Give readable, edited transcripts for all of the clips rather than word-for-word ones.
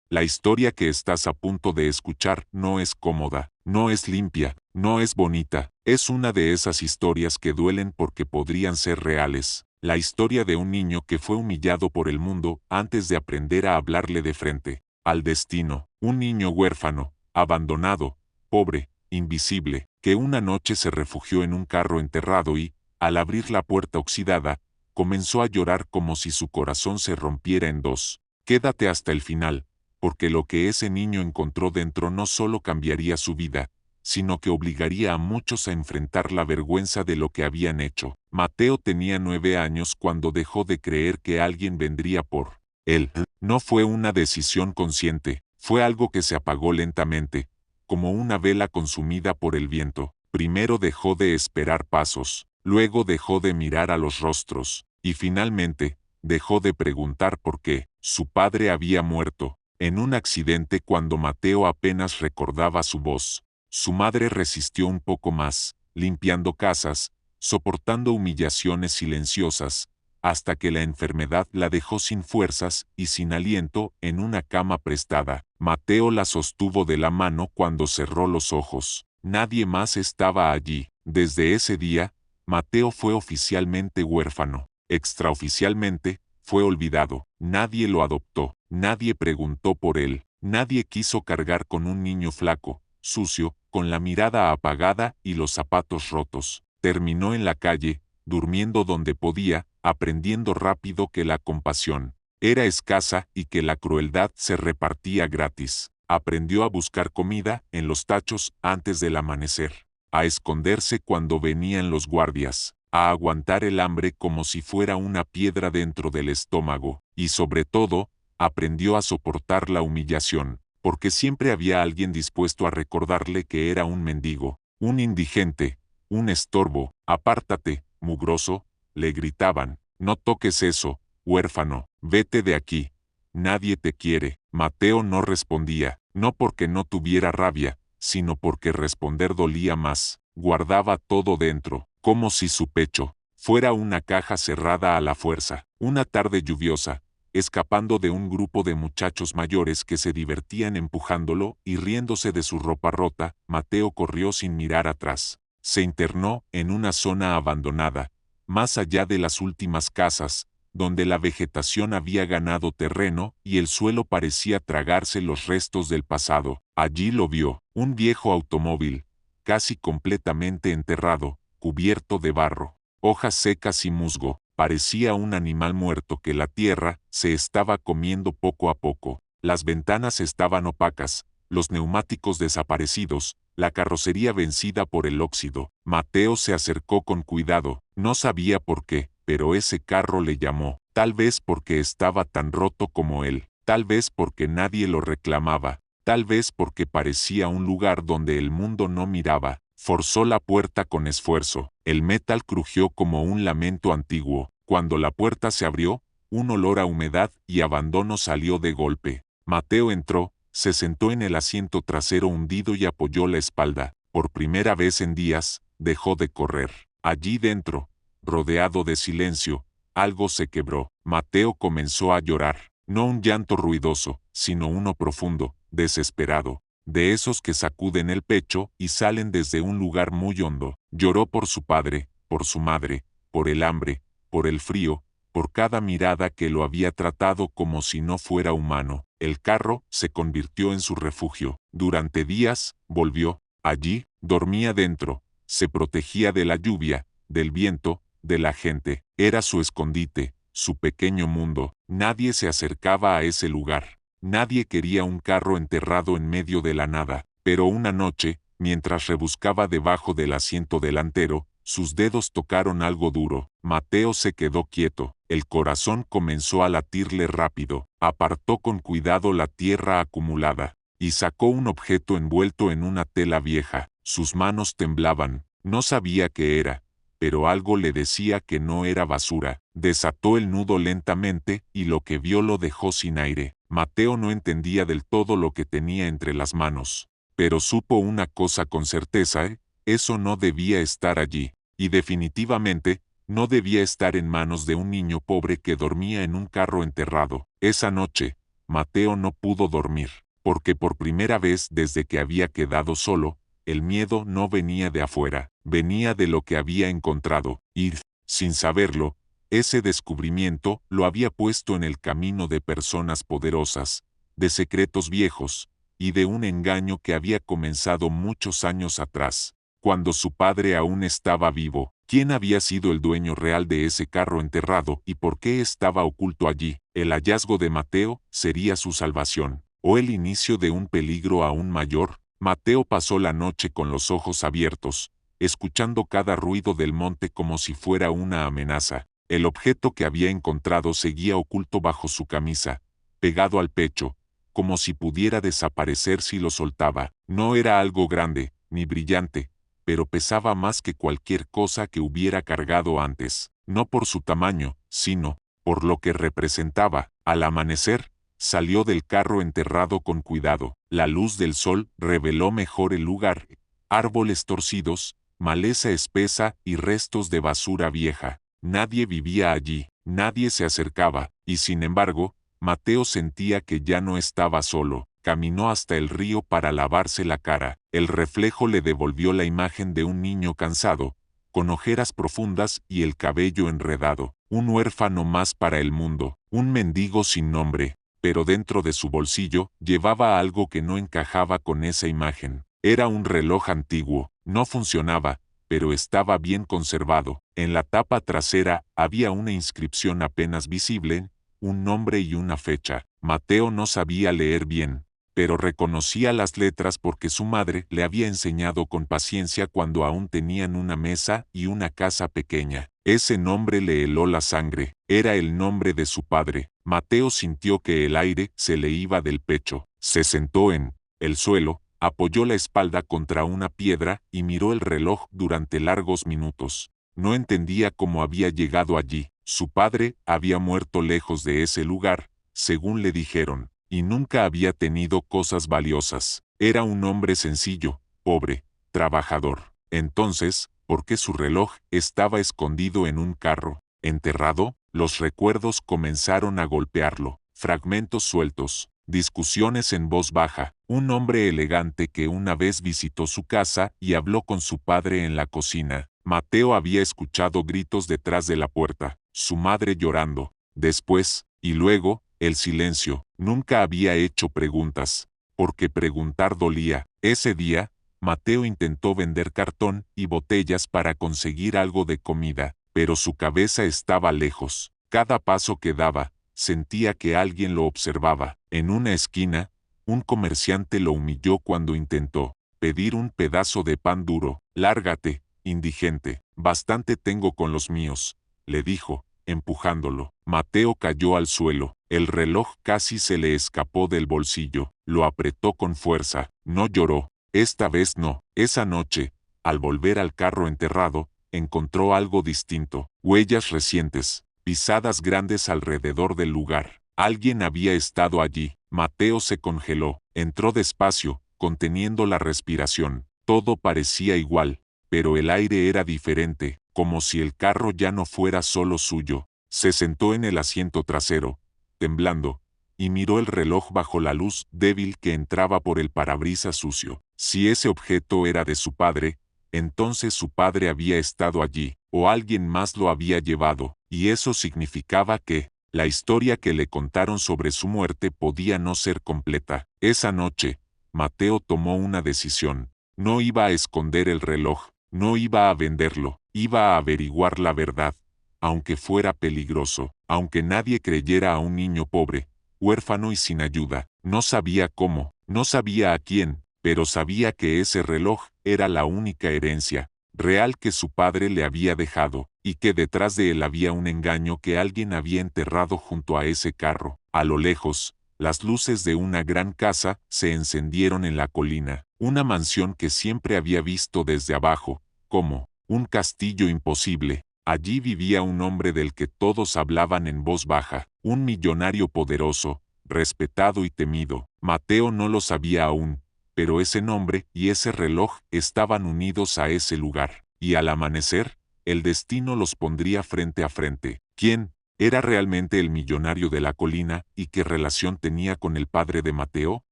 La historia que estás a punto de escuchar no es cómoda, no es limpia, no es bonita, es una de esas historias que duelen porque podrían ser reales. La historia de un niño que fue humillado por el mundo antes de aprender a hablarle de frente al destino. Un niño huérfano, abandonado, pobre, invisible, que una noche se refugió en un carro enterrado y, al abrir la puerta oxidada, comenzó a llorar como si su corazón se rompiera en dos. Quédate hasta el final, porque lo que ese niño encontró dentro no solo cambiaría su vida, sino que obligaría a muchos a enfrentar la vergüenza de lo que habían hecho. Mateo tenía 9 años cuando dejó de creer que alguien vendría por él. No fue una decisión consciente, fue algo que se apagó lentamente, como una vela consumida por el viento. Primero dejó de esperar pasos, luego dejó de mirar a los rostros, y finalmente, dejó de preguntar por qué. Su padre había muerto, en un accidente cuando Mateo apenas recordaba su voz. Su madre resistió un poco más, limpiando casas, soportando humillaciones silenciosas, hasta que la enfermedad la dejó sin fuerzas y sin aliento en una cama prestada. Mateo la sostuvo de la mano cuando cerró los ojos. Nadie más estaba allí. Desde ese día, Mateo fue oficialmente huérfano. Extraoficialmente, fue olvidado. Nadie lo adoptó. Nadie preguntó por él. Nadie quiso cargar con un niño flaco, sucio, con la mirada apagada y los zapatos rotos. Terminó en la calle, durmiendo donde podía, aprendiendo rápido que la compasión era escasa y que la crueldad se repartía gratis. Aprendió a buscar comida en los tachos antes del amanecer, a esconderse cuando venían los guardias, a aguantar el hambre como si fuera una piedra dentro del estómago, y sobre todo, aprendió a soportar la humillación, porque siempre había alguien dispuesto a recordarle que era un mendigo, un indigente, un estorbo. Apártate, mugroso, le gritaban, no toques eso, huérfano, vete de aquí. Nadie te quiere. Mateo no respondía, no porque no tuviera rabia, sino porque responder dolía más. Guardaba todo dentro, como si su pecho fuera una caja cerrada a la fuerza. Una tarde lluviosa, escapando de un grupo de muchachos mayores que se divertían empujándolo y riéndose de su ropa rota, Mateo corrió sin mirar atrás. Se internó en una zona abandonada, más allá de las últimas casas, donde la vegetación había ganado terreno y el suelo parecía tragarse los restos del pasado. Allí lo vio, un viejo automóvil, casi completamente enterrado, cubierto de barro, hojas secas y musgo. Parecía un animal muerto que la tierra se estaba comiendo poco a poco. Las ventanas estaban opacas, los neumáticos desaparecidos, la carrocería vencida por el óxido. Mateo se acercó con cuidado, no sabía por qué, pero ese carro le llamó, tal vez porque estaba tan roto como él, tal vez porque nadie lo reclamaba, tal vez porque parecía un lugar donde el mundo no miraba. Forzó la puerta con esfuerzo, el metal crujió como un lamento antiguo. Cuando la puerta se abrió, un olor a humedad y abandono salió de golpe. Mateo entró, se sentó en el asiento trasero hundido y apoyó la espalda. Por primera vez en días, dejó de correr. Allí dentro, rodeado de silencio, algo se quebró. Mateo comenzó a llorar. No un llanto ruidoso, sino uno profundo, desesperado, de esos que sacuden el pecho y salen desde un lugar muy hondo. Lloró por su padre, por su madre, por el hambre, por el frío, por cada mirada que lo había tratado como si no fuera humano. El carro se convirtió en su refugio. Durante días, volvió. Allí, dormía dentro, se protegía de la lluvia, del viento, de la gente. Era su escondite, su pequeño mundo. Nadie se acercaba a ese lugar. Nadie quería un carro enterrado en medio de la nada. Pero una noche, mientras rebuscaba debajo del asiento delantero, sus dedos tocaron algo duro. Mateo se quedó quieto. El corazón comenzó a latirle rápido. Apartó con cuidado la tierra acumulada y sacó un objeto envuelto en una tela vieja. Sus manos temblaban. No sabía qué era, pero algo le decía que no era basura. Desató el nudo lentamente y lo que vio lo dejó sin aire. Mateo no entendía del todo lo que tenía entre las manos, pero supo una cosa con certeza, eso no debía estar allí, y definitivamente, no debía estar en manos de un niño pobre que dormía en un carro enterrado. Esa noche, Mateo no pudo dormir, porque por primera vez desde que había quedado solo, el miedo no venía de afuera, venía de lo que había encontrado, y, sin saberlo, ese descubrimiento lo había puesto en el camino de personas poderosas, de secretos viejos, y de un engaño que había comenzado muchos años atrás, cuando su padre aún estaba vivo. ¿Quién había sido el dueño real de ese carro enterrado y por qué estaba oculto allí? El hallazgo de Mateo sería su salvación, o el inicio de un peligro aún mayor. Mateo pasó la noche con los ojos abiertos, escuchando cada ruido del monte como si fuera una amenaza. El objeto que había encontrado seguía oculto bajo su camisa, pegado al pecho, como si pudiera desaparecer si lo soltaba. No era algo grande, ni brillante, pero pesaba más que cualquier cosa que hubiera cargado antes, no por su tamaño, sino por lo que representaba. Al amanecer, salió del carro enterrado con cuidado. La luz del sol reveló mejor el lugar. Árboles torcidos, maleza espesa y restos de basura vieja. Nadie vivía allí, nadie se acercaba, y sin embargo, Mateo sentía que ya no estaba solo. Caminó hasta el río para lavarse la cara. El reflejo le devolvió la imagen de un niño cansado, con ojeras profundas y el cabello enredado. Un huérfano más para el mundo, un mendigo sin nombre, pero dentro de su bolsillo llevaba algo que no encajaba con esa imagen. Era un reloj antiguo, no funcionaba, pero estaba bien conservado. En la tapa trasera había una inscripción apenas visible, un nombre y una fecha. Mateo no sabía leer bien, pero reconocía las letras porque su madre le había enseñado con paciencia cuando aún tenían una mesa y una casa pequeña. Ese nombre le heló la sangre, era el nombre de su padre. Mateo sintió que el aire se le iba del pecho. Se sentó en el suelo, apoyó la espalda contra una piedra y miró el reloj durante largos minutos. No entendía cómo había llegado allí. Su padre había muerto lejos de ese lugar, según le dijeron, y nunca había tenido cosas valiosas. Era un hombre sencillo, pobre, trabajador. Entonces, ¿por qué su reloj estaba escondido en un carro? ¿Enterrado? Los recuerdos comenzaron a golpearlo. Fragmentos sueltos, discusiones en voz baja. Un hombre elegante que una vez visitó su casa y habló con su padre en la cocina. Mateo había escuchado gritos detrás de la puerta, su madre llorando. Después, y luego, el silencio. Nunca había hecho preguntas, porque preguntar dolía. Ese día, Mateo intentó vender cartón y botellas para conseguir algo de comida, pero su cabeza estaba lejos. Cada paso que daba, sentía que alguien lo observaba. En una esquina, un comerciante lo humilló cuando intentó pedir un pedazo de pan duro. Lárgate, indigente, bastante tengo con los míos, le dijo, empujándolo. Mateo cayó al suelo. El reloj casi se le escapó del bolsillo. Lo apretó con fuerza. No lloró. Esta vez no. Esa noche, al volver al carro enterrado, encontró algo distinto. Huellas recientes, pisadas grandes alrededor del lugar. Alguien había estado allí. Mateo se congeló. Entró despacio, conteniendo la respiración. Todo parecía igual, pero el aire era diferente, como si el carro ya no fuera solo suyo. Se sentó en el asiento trasero, temblando, y miró el reloj bajo la luz débil que entraba por el parabrisas sucio. Si ese objeto era de su padre, entonces su padre había estado allí, o alguien más lo había llevado, y eso significaba que la historia que le contaron sobre su muerte podía no ser completa. Esa noche, Mateo tomó una decisión. No iba a esconder el reloj, no iba a venderlo, iba a averiguar la verdad, aunque fuera peligroso, aunque nadie creyera a un niño pobre, huérfano y sin ayuda. No sabía cómo, no sabía a quién, pero sabía que ese reloj era la única herencia real que su padre le había dejado, y que detrás de él había un engaño que alguien había enterrado junto a ese carro. A lo lejos, las luces de una gran casa se encendieron en la colina, una mansión que siempre había visto desde abajo, como un castillo imposible. Allí vivía un hombre del que todos hablaban en voz baja, un millonario poderoso, respetado y temido. Mateo no lo sabía aún, pero ese nombre y ese reloj estaban unidos a ese lugar, y al amanecer, el destino los pondría frente a frente. ¿Quién? ¿Era realmente el millonario de la colina y qué relación tenía con el padre de Mateo?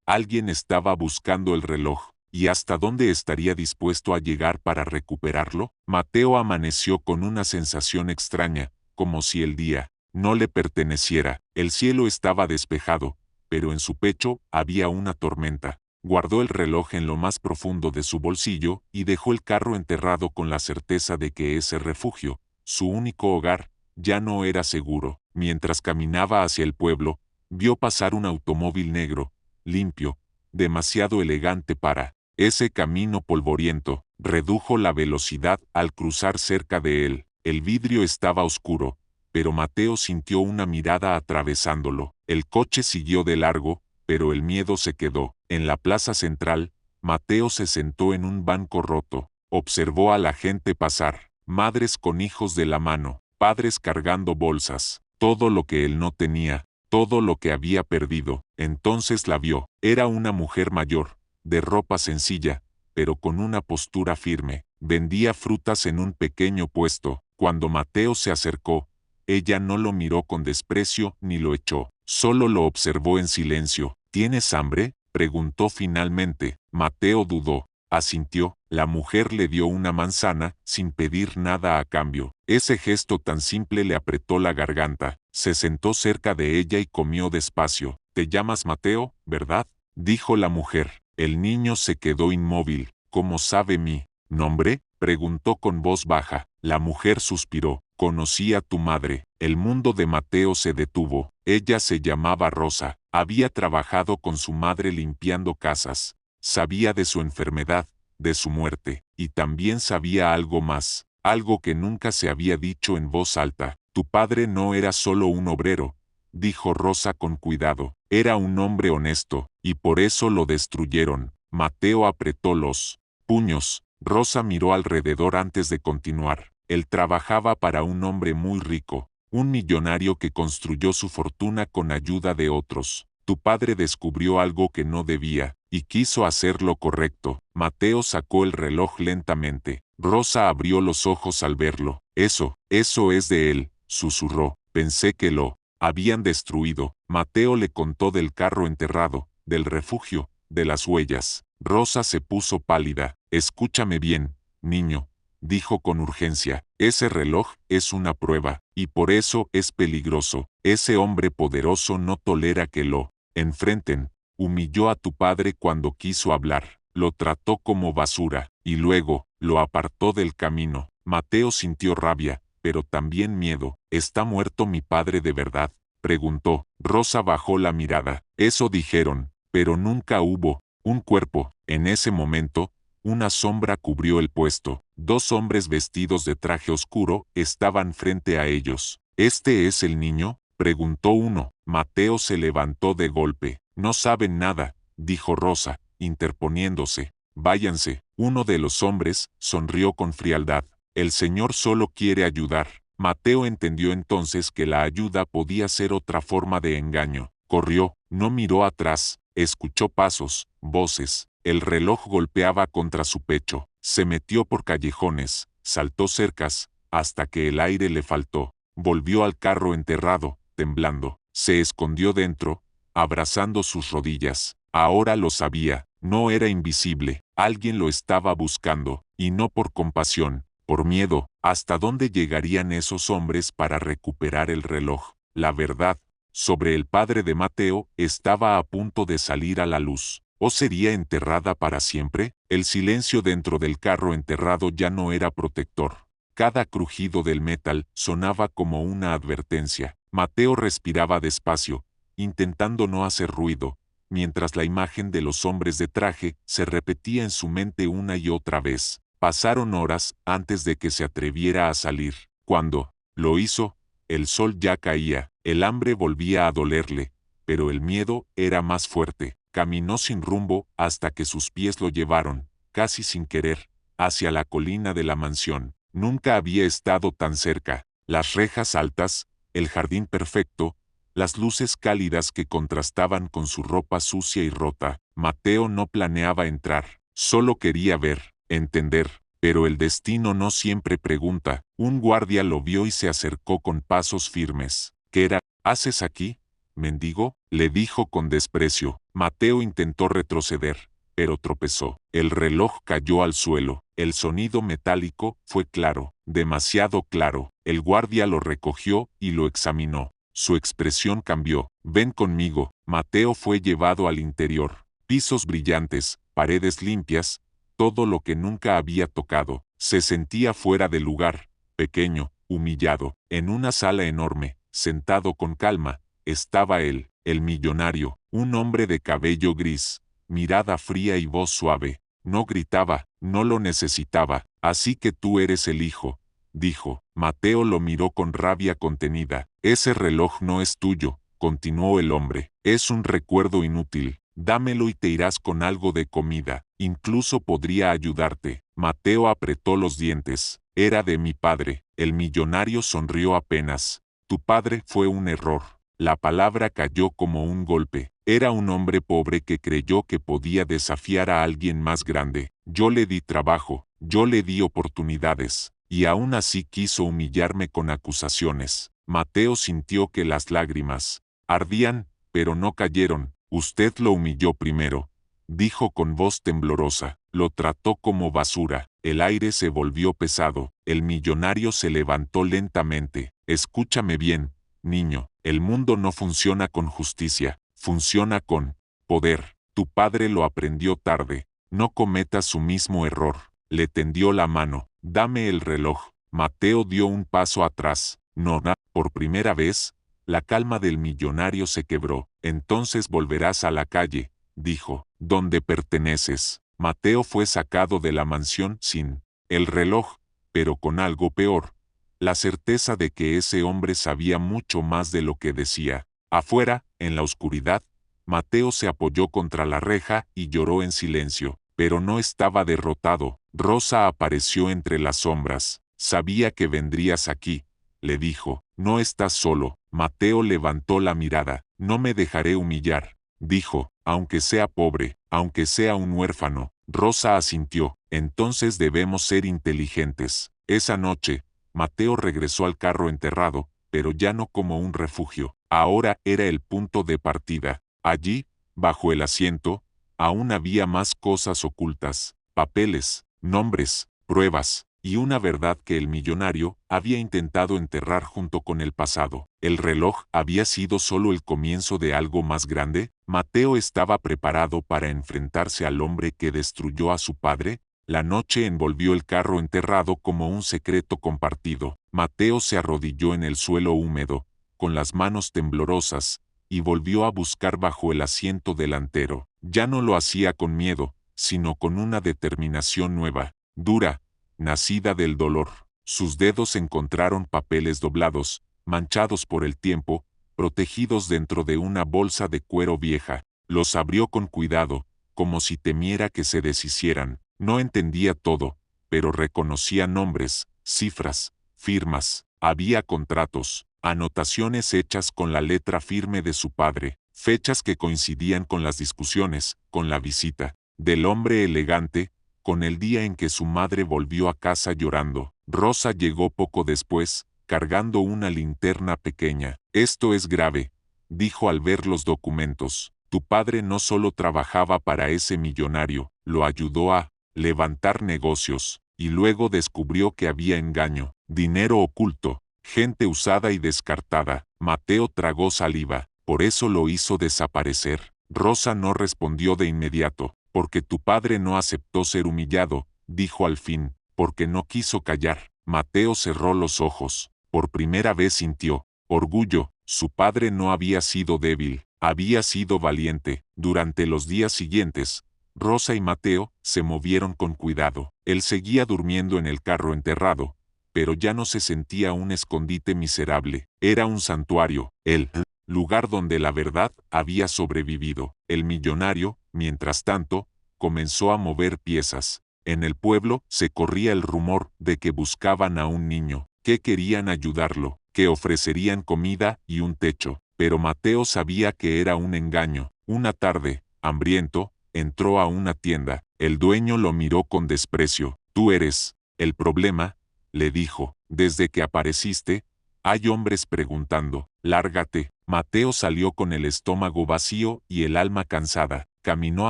Alguien estaba buscando el reloj. ¿Y hasta dónde estaría dispuesto a llegar para recuperarlo? Mateo amaneció con una sensación extraña, como si el día no le perteneciera. El cielo estaba despejado, pero en su pecho había una tormenta. Guardó el reloj en lo más profundo de su bolsillo y dejó el carro enterrado con la certeza de que ese refugio, su único hogar, ya no era seguro. Mientras caminaba hacia el pueblo, vio pasar un automóvil negro, limpio, demasiado elegante para ese camino polvoriento. Redujo la velocidad al cruzar cerca de él. El vidrio estaba oscuro, pero Mateo sintió una mirada atravesándolo. El coche siguió de largo, pero el miedo se quedó. En la plaza central, Mateo se sentó en un banco roto. Observó a la gente pasar, madres con hijos de la mano, padres cargando bolsas, todo lo que él no tenía, todo lo que había perdido. Entonces la vio. Era una mujer mayor, de ropa sencilla, pero con una postura firme. Vendía frutas en un pequeño puesto. Cuando Mateo se acercó, ella no lo miró con desprecio ni lo echó, solo lo observó en silencio. ¿Tienes hambre?, preguntó finalmente. Mateo dudó, asintió. La mujer le dio una manzana, sin pedir nada a cambio. Ese gesto tan simple le apretó la garganta. Se sentó cerca de ella y comió despacio. «¿Te llamas Mateo, verdad?», dijo la mujer. El niño se quedó inmóvil. «¿Cómo sabe mi nombre?», preguntó con voz baja. La mujer suspiró. «Conocí a tu madre». El mundo de Mateo se detuvo. Ella se llamaba Rosa. Había trabajado con su madre limpiando casas. Sabía de su enfermedad, de su muerte, y también sabía algo más, algo que nunca se había dicho en voz alta. «Tu padre no era solo un obrero», dijo Rosa con cuidado. «Era un hombre honesto, y por eso lo destruyeron». Mateo apretó los puños. Rosa miró alrededor antes de continuar. Él trabajaba para un hombre muy rico, un millonario que construyó su fortuna con ayuda de otros. Tu padre descubrió algo que no debía, y quiso hacer lo correcto. Mateo sacó el reloj lentamente. Rosa abrió los ojos al verlo. Eso es de él», susurró. «Pensé que lo habían destruido». Mateo le contó del carro enterrado, del refugio, de las huellas. Rosa se puso pálida. «Escúchame bien, niño», dijo con urgencia. «Ese reloj es una prueba, y por eso es peligroso. Ese hombre poderoso no tolera que lo enfrenten. Humilló a tu padre cuando quiso hablar. Lo trató como basura, y luego, lo apartó del camino». Mateo sintió rabia, pero también miedo. «¿Está muerto mi padre de verdad?», preguntó. Rosa bajó la mirada. «Eso dijeron, pero nunca hubo un cuerpo». En ese momento, una sombra cubrió el puesto. Dos hombres vestidos de traje oscuro estaban frente a ellos. «¿Este es el niño?», preguntó uno. Mateo se levantó de golpe. «No saben nada», dijo Rosa, interponiéndose. «Váyanse». Uno de los hombres sonrió con frialdad. «El señor solo quiere ayudar». Mateo entendió entonces que la ayuda podía ser otra forma de engaño. Corrió, no miró atrás, escuchó pasos, voces. El reloj golpeaba contra su pecho. Se metió por callejones, saltó cercas, hasta que el aire le faltó. Volvió al carro enterrado, temblando. Se escondió dentro, abrazando sus rodillas. Ahora lo sabía, no era invisible. Alguien lo estaba buscando, y no por compasión, por miedo. ¿Hasta dónde llegarían esos hombres para recuperar el reloj? La verdad sobre el padre de Mateo estaba a punto de salir a la luz. ¿O sería enterrada para siempre? El silencio dentro del carro enterrado ya no era protector. Cada crujido del metal sonaba como una advertencia. Mateo respiraba despacio, intentando no hacer ruido, mientras la imagen de los hombres de traje se repetía en su mente una y otra vez. Pasaron horas antes de que se atreviera a salir. Cuando lo hizo, el sol ya caía. El hambre volvía a dolerle, pero el miedo era más fuerte. Caminó sin rumbo hasta que sus pies lo llevaron, casi sin querer, hacia la colina de la mansión. Nunca había estado tan cerca. Las rejas altas, el jardín perfecto, las luces cálidas que contrastaban con su ropa sucia y rota. Mateo no planeaba entrar, solo quería ver, entender. Pero el destino no siempre pregunta. Un guardia lo vio y se acercó con pasos firmes. ¿Qué haces aquí, mendigo?, le dijo con desprecio. Mateo intentó retroceder, pero tropezó. El reloj cayó al suelo. El sonido metálico fue claro, demasiado claro. El guardia lo recogió y lo examinó. Su expresión cambió. Ven conmigo. Mateo fue llevado al interior. Pisos brillantes, paredes limpias, todo lo que nunca había tocado. Se sentía fuera de lugar, pequeño, humillado. En una sala enorme, sentado con calma, estaba él, el millonario, un hombre de cabello gris, mirada fría y voz suave. No gritaba, no lo necesitaba. Así que tú eres el hijo, dijo. Mateo lo miró con rabia contenida. Ese reloj no es tuyo, continuó el hombre. Es un recuerdo inútil. Dámelo y te irás con algo de comida. Incluso podría ayudarte. Mateo apretó los dientes. Era de mi padre. El millonario sonrió apenas. Tu padre fue un error. La palabra cayó como un golpe. Era un hombre pobre que creyó que podía desafiar a alguien más grande. Yo le di trabajo, yo le di oportunidades, y aún así quiso humillarme con acusaciones. Mateo sintió que las lágrimas ardían, pero no cayeron. Usted lo humilló primero, dijo con voz temblorosa. Lo trató como basura. El aire se volvió pesado. El millonario se levantó lentamente. Escúchame bien, niño, el mundo no funciona con justicia, funciona con poder. Tu padre lo aprendió tarde. No cometas su mismo error. Le tendió la mano. Dame el reloj. Mateo dio un paso atrás. No, por primera vez, la calma del millonario se quebró. Entonces volverás a la calle, dijo, donde perteneces. Mateo fue sacado de la mansión sin el reloj, pero con algo peor. La certeza de que ese hombre sabía mucho más de lo que decía. Afuera, en la oscuridad, Mateo se apoyó contra la reja y lloró en silencio, pero no estaba derrotado. Rosa apareció entre las sombras. Sabía que vendrías aquí, le dijo. No estás solo. Mateo levantó la mirada. No me dejaré humillar, dijo, aunque sea pobre, aunque sea un huérfano. Rosa asintió. Entonces debemos ser inteligentes. Esa noche, Mateo regresó al carro enterrado, pero ya no como un refugio. Ahora era el punto de partida. Allí, bajo el asiento, aún había más cosas ocultas, papeles, nombres, pruebas, y una verdad que el millonario había intentado enterrar junto con el pasado. ¿El reloj había sido solo el comienzo de algo más grande? ¿Mateo estaba preparado para enfrentarse al hombre que destruyó a su padre? La noche envolvió el carro enterrado como un secreto compartido. Mateo se arrodilló en el suelo húmedo, con las manos temblorosas, y volvió a buscar bajo el asiento delantero. Ya no lo hacía con miedo, sino con una determinación nueva, dura, nacida del dolor. Sus dedos encontraron papeles doblados, manchados por el tiempo, protegidos dentro de una bolsa de cuero vieja. Los abrió con cuidado, como si temiera que se deshicieran. No entendía todo, pero reconocía nombres, cifras, firmas. Había contratos, anotaciones hechas con la letra firme de su padre, fechas que coincidían con las discusiones, con la visita del hombre elegante, con el día en que su madre volvió a casa llorando. Rosa llegó poco después, cargando una linterna pequeña. Esto es grave, dijo al ver los documentos. Tu padre no solo trabajaba para ese millonario, lo ayudó a levantar negocios, y luego descubrió que había engaño, dinero oculto, gente usada y descartada. Mateo tragó saliva. Por eso lo hizo desaparecer. Rosa no respondió de inmediato. Porque tu padre no aceptó ser humillado, dijo al fin, porque no quiso callar. Mateo cerró los ojos. Por primera vez sintió orgullo. Su padre no había sido débil, había sido valiente. Durante los días siguientes, Rosa y Mateo se movieron con cuidado. Él seguía durmiendo en el carro enterrado, pero ya no se sentía un escondite miserable. Era un santuario, el lugar donde la verdad había sobrevivido. El millonario, mientras tanto, comenzó a mover piezas. En el pueblo se corría el rumor de que buscaban a un niño, que querían ayudarlo, que ofrecerían comida y un techo. Pero Mateo sabía que era un engaño. Una tarde, hambriento, entró a una tienda. El dueño lo miró con desprecio. Tú eres el problema, le dijo. Desde que apareciste, Hay hombres preguntando. Lárgate. Mateo salió con el estómago vacío y el alma cansada. Caminó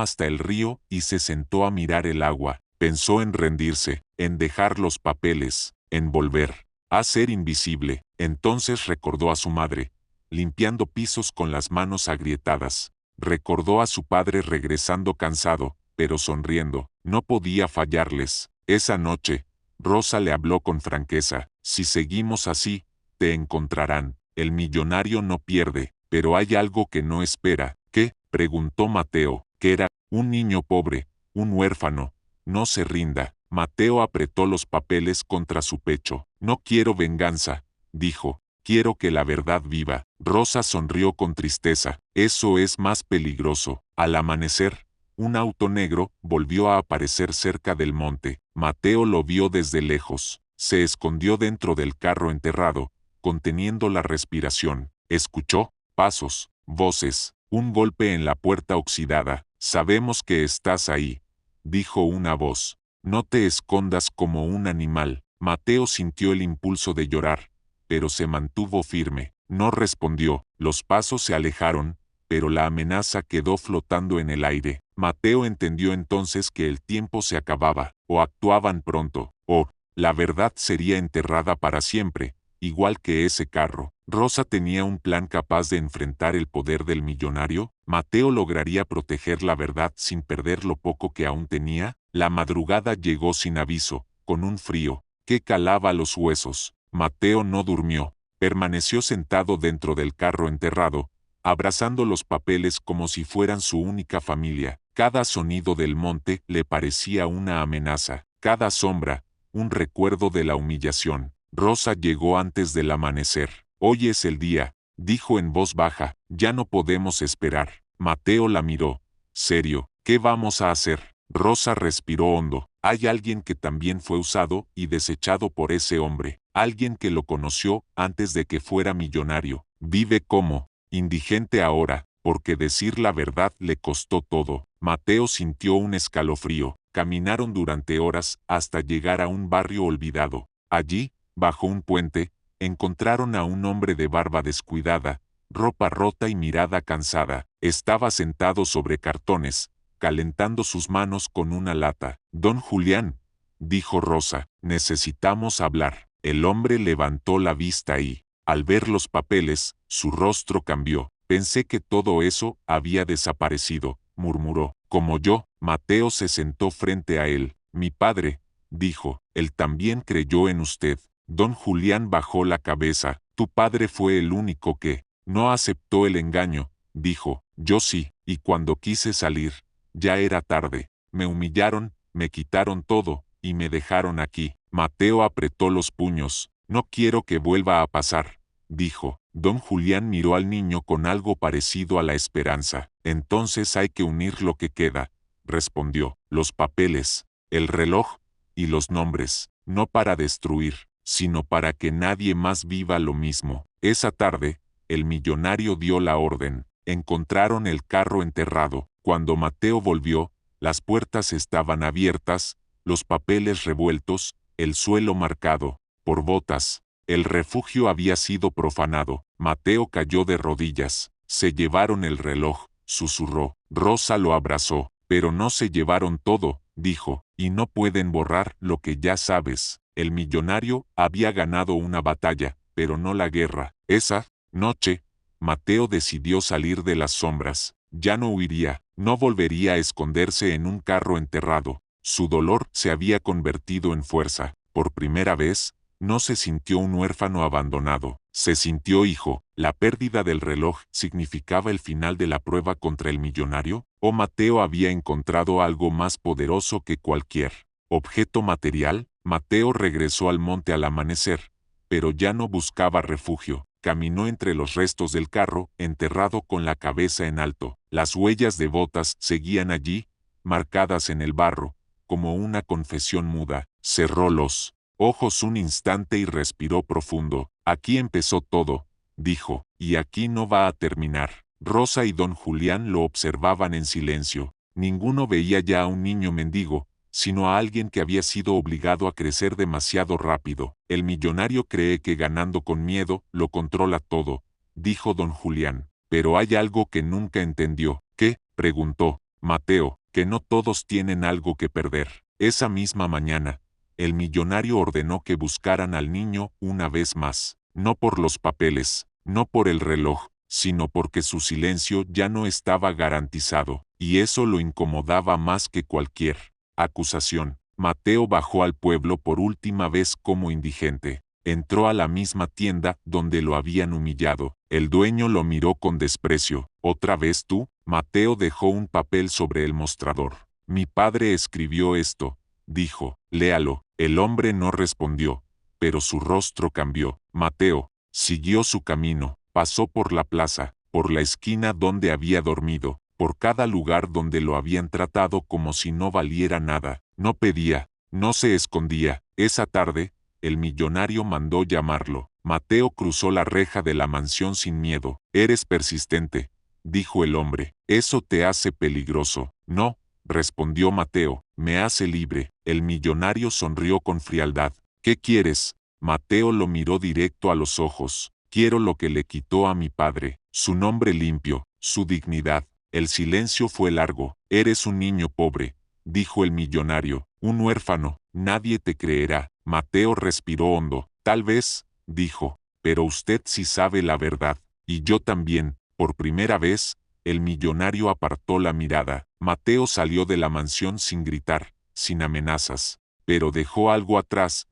hasta el río y se sentó a mirar el agua. Pensó en rendirse, en dejar los papeles, en volver a ser invisible. Entonces recordó a su madre, limpiando pisos con las manos agrietadas. Recordó a su padre regresando cansado, pero sonriendo. No podía fallarles. Esa noche, Rosa le habló con franqueza. Si seguimos así, te encontrarán. El millonario no pierde, pero hay algo que no espera. ¿Qué? Preguntó Mateo, que era un niño pobre, un huérfano. No se rinda. Mateo apretó los papeles contra su pecho. No quiero venganza, dijo. Quiero que la verdad viva. Rosa sonrió con tristeza. Eso es más peligroso. Al amanecer, un auto negro volvió a aparecer cerca del monte. Mateo lo vio desde lejos. Se escondió dentro del carro enterrado, conteniendo la respiración. Escuchó pasos, voces, un golpe en la puerta oxidada. Sabemos que estás ahí, dijo una voz. No te escondas como un animal. Mateo sintió el impulso de llorar, pero se mantuvo firme. No respondió. Los pasos se alejaron, pero la amenaza quedó flotando en el aire. Mateo entendió entonces que el tiempo se acababa. O actuaban pronto, o la verdad sería enterrada para siempre, igual que ese carro. Rosa tenía un plan capaz de enfrentar el poder del millonario. Mateo lograría proteger la verdad sin perder lo poco que aún tenía. La madrugada llegó sin aviso, con un frío que calaba los huesos. Mateo no durmió. Permaneció sentado dentro del carro enterrado, abrazando los papeles como si fueran su única familia. Cada sonido del monte le parecía una amenaza. Cada sombra, un recuerdo de la humillación. Rosa llegó antes del amanecer. Hoy es el día, dijo en voz baja. Ya no podemos esperar. Mateo la miró. Serio, ¿qué vamos a hacer? Rosa respiró hondo. Hay alguien que también fue usado y desechado por ese hombre. Alguien que lo conoció antes de que fuera millonario. Vive como indigente ahora, porque decir la verdad le costó todo. Mateo sintió un escalofrío. Caminaron durante horas hasta llegar a un barrio olvidado. Allí, bajo un puente, encontraron a un hombre de barba descuidada, ropa rota y mirada cansada. Estaba sentado sobre cartones, calentando sus manos con una lata. Don Julián, dijo Rosa, necesitamos hablar. El hombre levantó la vista y, al ver los papeles, su rostro cambió. Pensé que todo eso había desaparecido, murmuró. Como yo. Mateo se sentó frente a él. Mi padre, dijo, él también creyó en usted. Don Julián bajó la cabeza. Tu padre fue el único que no aceptó el engaño, dijo. Yo sí, y cuando quise salir, ya era tarde. Me humillaron, me quitaron todo, y me dejaron aquí. Mateo apretó los puños. No quiero que vuelva a pasar, dijo. Don Julián miró al niño con algo parecido a la esperanza. Entonces hay que unir lo que queda, respondió. Los papeles, el reloj, y los nombres, no para destruir, sino para que nadie más viva lo mismo. Esa tarde, el millonario dio la orden. Encontraron el carro enterrado. Cuando Mateo volvió, las puertas estaban abiertas, los papeles revueltos, el suelo marcado por botas. El refugio había sido profanado. Mateo cayó de rodillas. Se llevaron el reloj, susurró. Rosa lo abrazó. Pero no se llevaron todo, dijo, y no pueden borrar lo que ya sabes. El millonario había ganado una batalla, pero no la guerra. Esa noche, Mateo decidió salir de las sombras. Ya no huiría, no volvería a esconderse en un carro enterrado. Su dolor se había convertido en fuerza. Por primera vez, no se sintió un huérfano abandonado. Se sintió hijo. ¿La pérdida del reloj significaba el final de la prueba contra el millonario? ¿O Mateo había encontrado algo más poderoso que cualquier objeto material? Mateo regresó al monte al amanecer, pero ya no buscaba refugio. Caminó entre los restos del carro, enterrado con la cabeza en alto. Las huellas de botas seguían allí, marcadas en el barro, como una confesión muda. Cerró los ojos un instante y respiró profundo. Aquí empezó todo, dijo, y aquí no va a terminar. Rosa y don Julián lo observaban en silencio. Ninguno veía ya a un niño mendigo, sino a alguien que había sido obligado a crecer demasiado rápido. El millonario cree que ganando con miedo, lo controla todo, dijo don Julián. Pero hay algo que nunca entendió. ¿Qué? Preguntó Mateo, que no todos tienen algo que perder. Esa misma mañana, el millonario ordenó que buscaran al niño una vez más, no por los papeles, no por el reloj, sino porque su silencio ya no estaba garantizado, y eso lo incomodaba más que cualquier acusación. Mateo bajó al pueblo por última vez como indigente. Entró a la misma tienda donde lo habían humillado. El dueño lo miró con desprecio. ¿Otra vez tú? Mateo dejó un papel sobre el mostrador. Mi padre escribió esto, dijo. Léalo. El hombre no respondió, pero su rostro cambió. Mateo siguió su camino, pasó por la plaza, por la esquina donde había dormido, por cada lugar donde lo habían tratado como si no valiera nada. No pedía, no se escondía. Esa tarde, el millonario mandó llamarlo. Mateo cruzó la reja de la mansión sin miedo. Eres persistente, dijo el hombre. Eso te hace peligroso. No, respondió Mateo, me hace libre. El millonario sonrió con frialdad. ¿Qué quieres? Mateo lo miró directo a los ojos. Quiero lo que le quitó a mi padre, su nombre limpio, su dignidad. El silencio fue largo. Eres un niño pobre, dijo el millonario, un huérfano, nadie te creerá. Mateo respiró hondo. Tal vez, dijo, pero usted sí sabe la verdad, y yo también. Por primera vez, el millonario apartó la mirada. Mateo salió de la mansión sin gritar, sin amenazas, pero dejó algo atrás,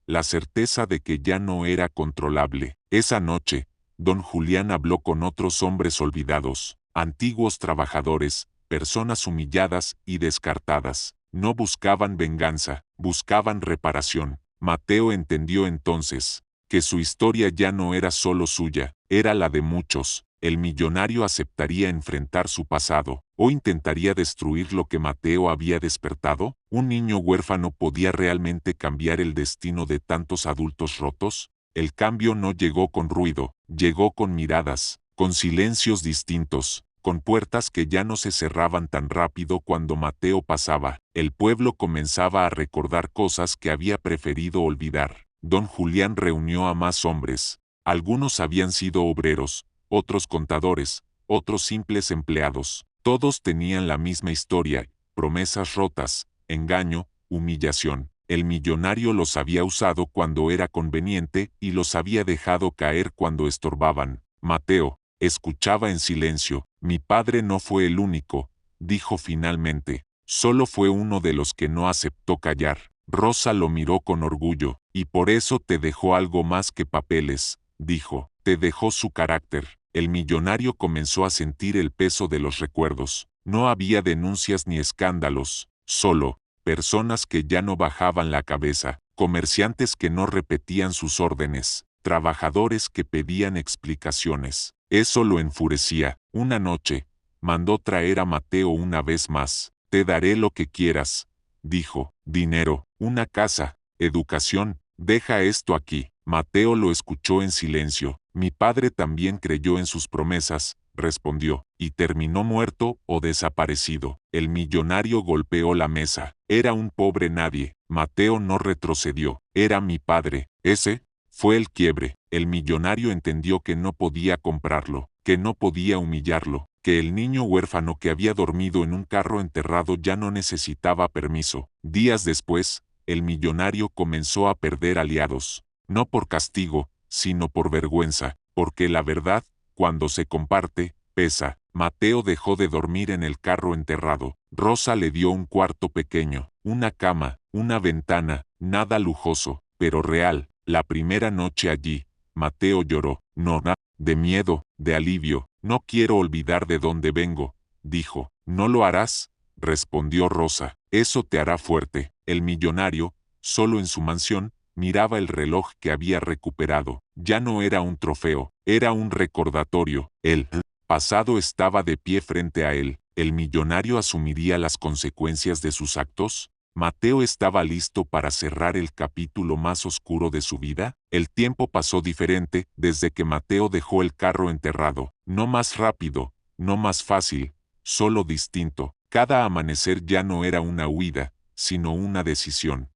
la certeza de que ya no era controlable. Esa noche, don Julián habló con otros hombres olvidados, antiguos trabajadores, personas humilladas y descartadas. No buscaban venganza, buscaban reparación. Mateo entendió entonces que su historia ya no era solo suya, era la de muchos. El millonario aceptaría enfrentar su pasado, o intentaría destruir lo que Mateo había despertado. ¿Un niño huérfano podía realmente cambiar el destino de tantos adultos rotos? El cambio no llegó con ruido, llegó con miradas, con silencios distintos, con puertas que ya no se cerraban tan rápido cuando Mateo pasaba. El pueblo comenzaba a recordar cosas que había preferido olvidar. Don Julián reunió a más hombres. Algunos habían sido obreros, otros contadores, otros simples empleados. Todos tenían la misma historia, promesas rotas, engaño, humillación. El millonario los había usado cuando era conveniente y los había dejado caer cuando estorbaban. Mateo escuchaba en silencio. Mi padre no fue el único, dijo finalmente. Solo fue uno de los que no aceptó callar. Rosa lo miró con orgullo. Y por eso te dejó algo más que papeles, dijo. Te dejó su carácter. El millonario comenzó a sentir el peso de los recuerdos. No había denuncias ni escándalos, solo personas que ya no bajaban la cabeza, comerciantes que no repetían sus órdenes, trabajadores que pedían explicaciones. Eso lo enfurecía. Una noche, mandó traer a Mateo una vez más. Te daré lo que quieras, dijo. Dinero, una casa, educación, deja esto aquí. Mateo lo escuchó en silencio. Mi padre también creyó en sus promesas, respondió, y terminó muerto o desaparecido. El millonario golpeó la mesa. Era un pobre nadie. Mateo no retrocedió. Era mi padre. Ese fue el quiebre. El millonario entendió que no podía comprarlo, que no podía humillarlo, que el niño huérfano que había dormido en un carro enterrado ya no necesitaba permiso. Días después, el millonario comenzó a perder aliados. No por castigo, sino por vergüenza, porque la verdad, cuando se comparte, pesa. Mateo dejó de dormir en el carro enterrado. Rosa le dio un cuarto pequeño, una cama, una ventana, nada lujoso, pero real. La primera noche allí, Mateo lloró. No, de miedo, de alivio. No quiero olvidar de dónde vengo, dijo. ¿No lo harás?, respondió Rosa. Eso te hará fuerte. El millonario, solo en su mansión, miraba el reloj que había recuperado. Ya no era un trofeo, era un recordatorio. El pasado estaba de pie frente a él. ¿El millonario asumiría las consecuencias de sus actos? ¿Mateo estaba listo para cerrar el capítulo más oscuro de su vida? El tiempo pasó diferente desde que Mateo dejó el carro enterrado. No más rápido, no más fácil, solo distinto. Cada amanecer ya no era una huida, sino una decisión.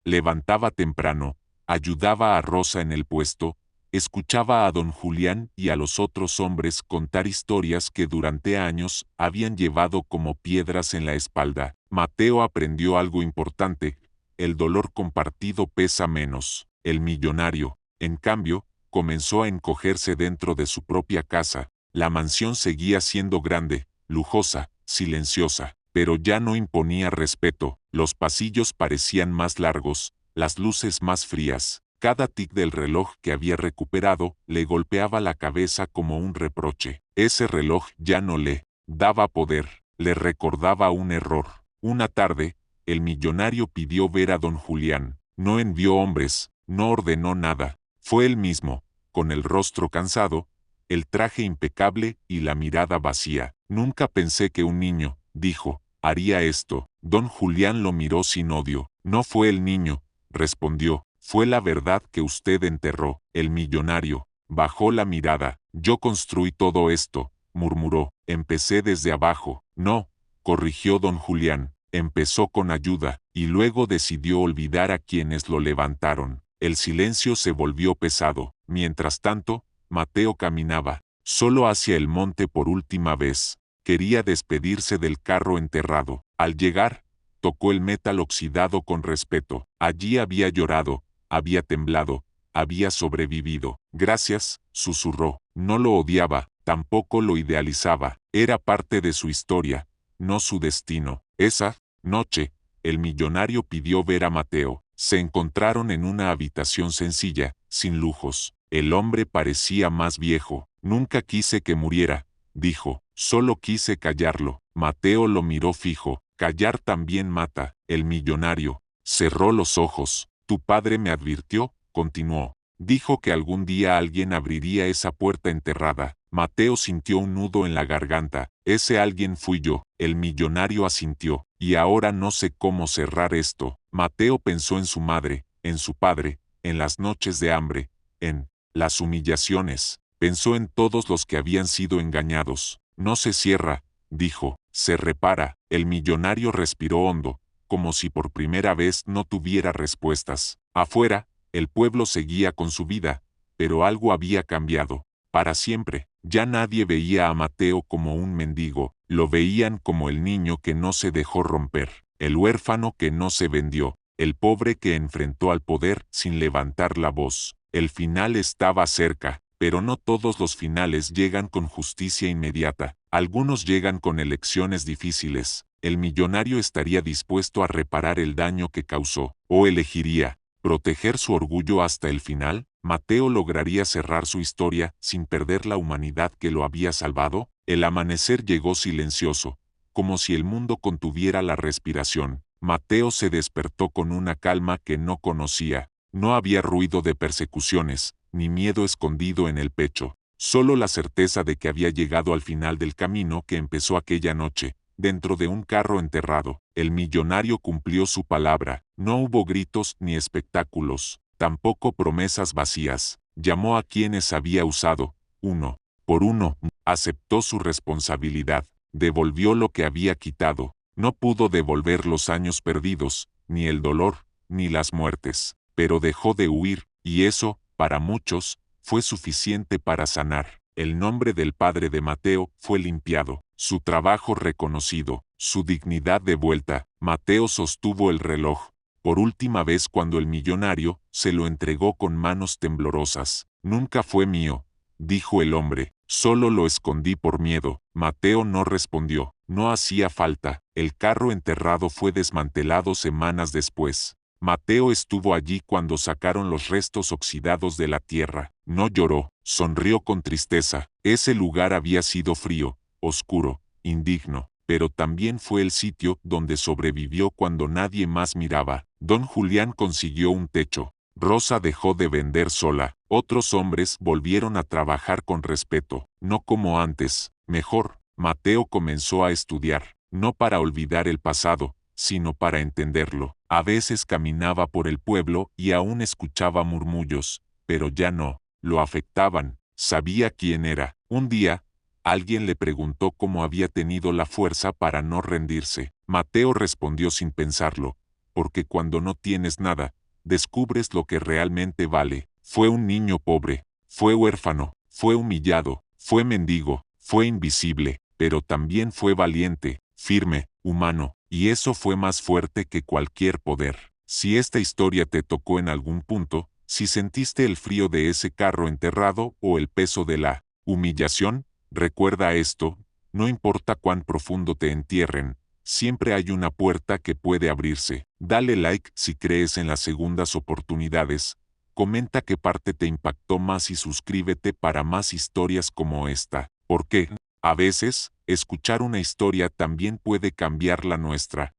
Levantaba temprano, ayudaba a Rosa en el puesto, escuchaba a don Julián y a los otros hombres contar historias que durante años habían llevado como piedras en la espalda. Mateo aprendió algo importante: el dolor compartido pesa menos. El millonario, en cambio, comenzó a encogerse dentro de su propia casa. La mansión seguía siendo grande, lujosa, silenciosa, pero ya no imponía respeto. Los pasillos parecían más largos, las luces más frías. Cada tic del reloj que había recuperado le golpeaba la cabeza como un reproche. Ese reloj ya no le daba poder, le recordaba un error. Una tarde, el millonario pidió ver a don Julián. No envió hombres, no ordenó nada. Fue él mismo, con el rostro cansado, el traje impecable y la mirada vacía. Nunca pensé que un niño, dijo, haría esto. Don Julián lo miró sin odio. No fue el niño, respondió. Fue la verdad que usted enterró. El millonario bajó la mirada. Yo construí todo esto, murmuró. Empecé desde abajo. No, corrigió don Julián. Empezó con ayuda, y luego decidió olvidar a quienes lo levantaron. El silencio se volvió pesado. Mientras tanto, Mateo caminaba, solo hacia el monte por última vez. Quería despedirse del carro enterrado. Al llegar, tocó el metal oxidado con respeto. Allí había llorado, había temblado, había sobrevivido. Gracias, susurró. No lo odiaba, tampoco lo idealizaba. Era parte de su historia, no su destino. Esa noche, el millonario pidió ver a Mateo. Se encontraron en una habitación sencilla, sin lujos. El hombre parecía más viejo. Nunca quise que muriera, dijo. Solo quise callarlo. Mateo lo miró fijo. Callar también mata. El millonario cerró los ojos. Tu padre me advirtió, continuó. Dijo que algún día alguien abriría esa puerta enterrada. Mateo sintió un nudo en la garganta. Ese alguien fui yo. El millonario asintió. Y ahora no sé cómo cerrar esto. Mateo pensó en su madre, en su padre, en las noches de hambre, en las humillaciones. Pensó en todos los que habían sido engañados. No se cierra, dijo, se repara. El millonario respiró hondo, como si por primera vez no tuviera respuestas. Afuera, el pueblo seguía con su vida, pero algo había cambiado. Para siempre, ya nadie veía a Mateo como un mendigo, lo veían como el niño que no se dejó romper, el huérfano que no se vendió, el pobre que enfrentó al poder sin levantar la voz. El final estaba cerca, pero no todos los finales llegan con justicia inmediata. Algunos llegan con elecciones difíciles. El millonario estaría dispuesto a reparar el daño que causó, o elegiría proteger su orgullo hasta el final. Mateo lograría cerrar su historia sin perder la humanidad que lo había salvado. El amanecer llegó silencioso, como si el mundo contuviera la respiración. Mateo se despertó con una calma que no conocía. No había ruido de persecuciones, ni miedo escondido en el pecho, solo la certeza de que había llegado al final del camino que empezó aquella noche, dentro de un carro enterrado. El millonario cumplió su palabra. No hubo gritos ni espectáculos, tampoco promesas vacías. Llamó a quienes había usado, uno por uno, aceptó su responsabilidad, devolvió lo que había quitado. No pudo devolver los años perdidos, ni el dolor, ni las muertes, pero dejó de huir, y eso, para muchos, fue suficiente para sanar. El nombre del padre de Mateo fue limpiado, su trabajo reconocido, su dignidad de vuelta. Mateo sostuvo el reloj, por última vez cuando el millonario se lo entregó con manos temblorosas. Nunca fue mío, dijo el hombre, solo lo escondí por miedo. Mateo no respondió, no hacía falta. El carro enterrado fue desmantelado semanas después. Mateo estuvo allí cuando sacaron los restos oxidados de la tierra. No lloró, sonrió con tristeza. Ese lugar había sido frío, oscuro, indigno, pero también fue el sitio donde sobrevivió cuando nadie más miraba. Don Julián consiguió un techo. Rosa dejó de vender sola. Otros hombres volvieron a trabajar con respeto, no como antes. Mejor, Mateo comenzó a estudiar, no para olvidar el pasado, sino para entenderlo. A veces caminaba por el pueblo y aún escuchaba murmullos, pero ya no lo afectaban. Sabía quién era. Un día, alguien le preguntó cómo había tenido la fuerza para no rendirse. Mateo respondió sin pensarlo, porque cuando no tienes nada, descubres lo que realmente vale. Fue un niño pobre, fue huérfano, fue humillado, fue mendigo, fue invisible, pero también fue valiente, firme, humano, y eso fue más fuerte que cualquier poder. Si esta historia te tocó en algún punto, si sentiste el frío de ese carro enterrado o el peso de la humillación, recuerda esto, no importa cuán profundo te entierren, siempre hay una puerta que puede abrirse. Dale like si crees en las segundas oportunidades, comenta qué parte te impactó más y suscríbete para más historias como esta, porque, a veces, escuchar una historia también puede cambiar la nuestra.